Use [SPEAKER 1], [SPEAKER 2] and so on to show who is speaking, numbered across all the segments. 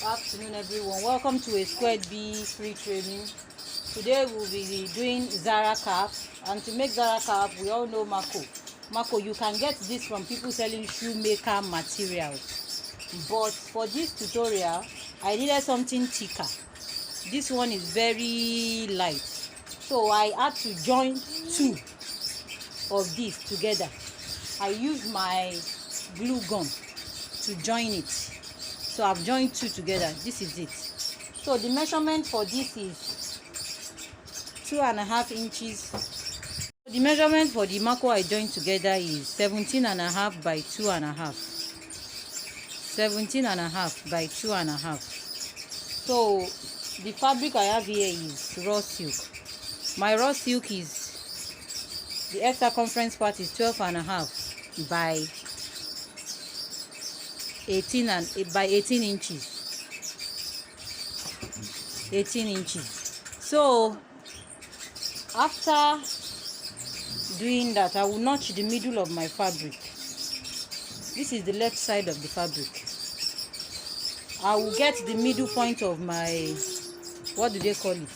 [SPEAKER 1] Afternoon everyone, welcome to a squared B free training. Today we'll be doing Zahra cap, and to make Zahra cap we all know Mako. You can get this from people selling shoemaker materials, but for this tutorial I needed something thicker. This one is very light, so I had to join two of these together. I used my glue gun to join it. So I've joined two together. This is it. So the measurement for this is 2.5 inches. The measurement for the Mako I joined together is 17.5 by 2.5. 17.5 by 2.5. So the fabric I have here is raw silk. My raw silk is, the edge circumference part is 12.5 by 18 inches. 18 inches. So after doing that, I will notch the middle of my fabric. This is the left side of the fabric. I will get the middle point of my, what do they call it?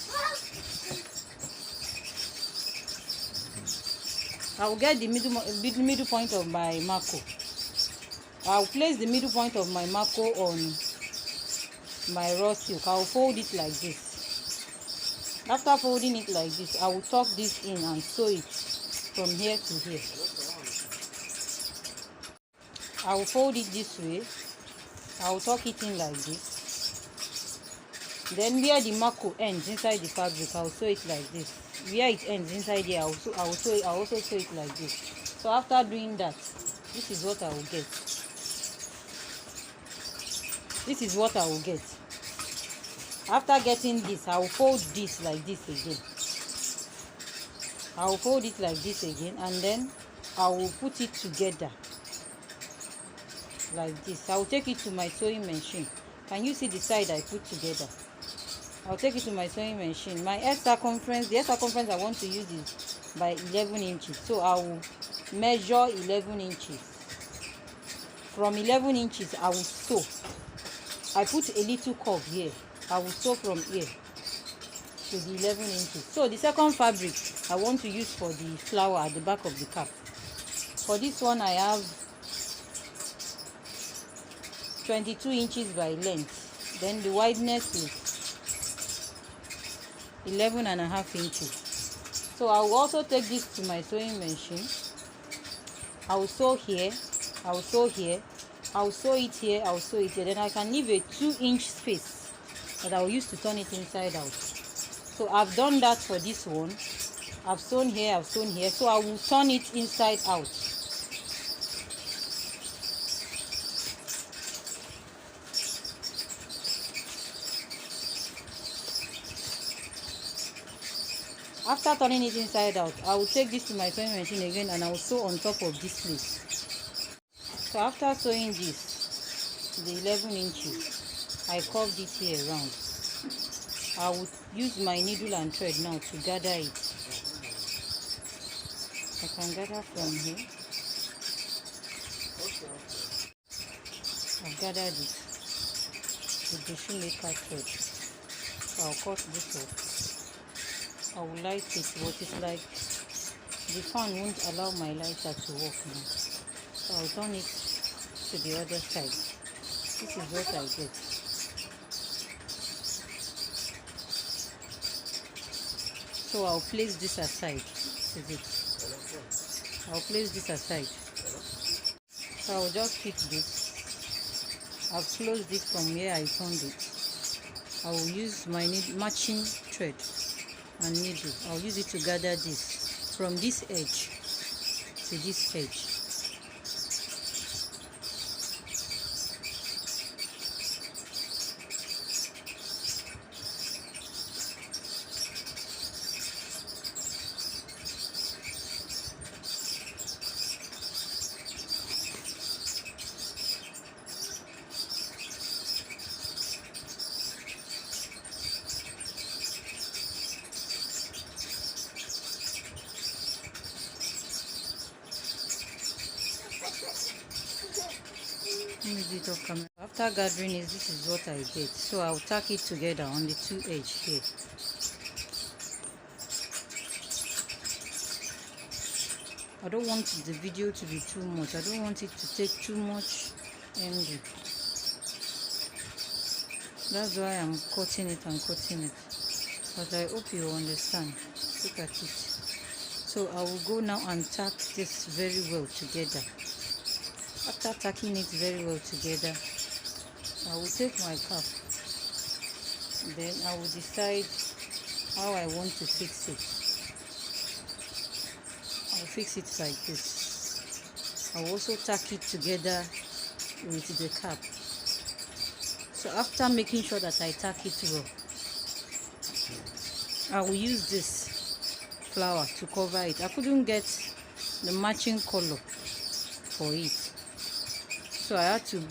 [SPEAKER 1] I will get the middle point of my Mako. I'll place the middle point of my Mako on my raw silk. I'll fold it like this. After folding it like this, I will tuck this in and sew it from here to here. I will fold it this way. I will tuck it in like this. Then where the Mako ends inside the fabric, I will sew it like this. Where it ends inside here, I will also sew it like this. So after doing that, this is what I will get. This is what I will get. After getting this, I will fold this like this again. I will fold it like this again, and then I will put it together like this. I will take it to my sewing machine. Can you see the side I put together? I'll take it to my sewing machine. My edge circumference, the edge circumference I want to use is by 11 inches. So I will measure 11 inches. From 11 inches, I will sew. I put a little curve here. I will sew from here to the 11 inches. So the second fabric I want to use for the flower at the back of the cap. For this one I have 22 inches by length. Then the wideness is 11.5 inches. So I will also take this to my sewing machine. I will sew here. I will sew here. I will sew it here. I will sew it here. Then I can leave a 2-inch space that I will use to turn it inside out. So I've done that for this one. I've sewn here. I've sewn here. So I will turn it inside out. After turning it inside out, I will take this to my sewing machine again and I will sew on top of this place. So after sewing this, the 11 inches, I curved it here around. I will use my needle and thread now to gather it. I can gather from here. I've gathered it with the shoemaker thread. So I'll cut this off. I will light it, but it's like the fan won't allow my lighter to work now. So I'll turn it to the other side. This is what I get. So I'll place this aside. This is it. I'll place this aside. So I'll just fit this. I've closed it from where I turned it. I will use my matching thread and needle. I'll use it to gather this from this edge to this edge. Let me do it off camera. After gathering it, this is what I get. So I'll tack it together on the two edge here. I don't want the video to be too much. I don't want it to take too much MB. That's why I'm cutting it and cutting it. But I hope you understand. Look at it. So I will go now and tack this very well together. After tacking it very well together, I will take my cap. Then I will decide how I want to fix it. I'll fix it like this. I'll also tack it together with the cap. So after making sure that I tack it well, I will use this flower to cover it. I couldn't get the matching color for it, so I had to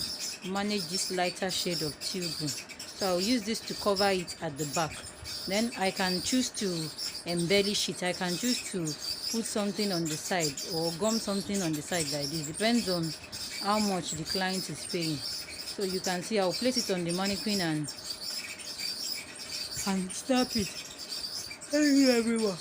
[SPEAKER 1] manage this lighter shade of teal green. So I'll use this to cover it at the back. Then I can choose to embellish it. I can choose to put something on the side or gum something on the side like this. Depends on how much the client is paying. So you can see I'll place it on the mannequin and snap it everywhere.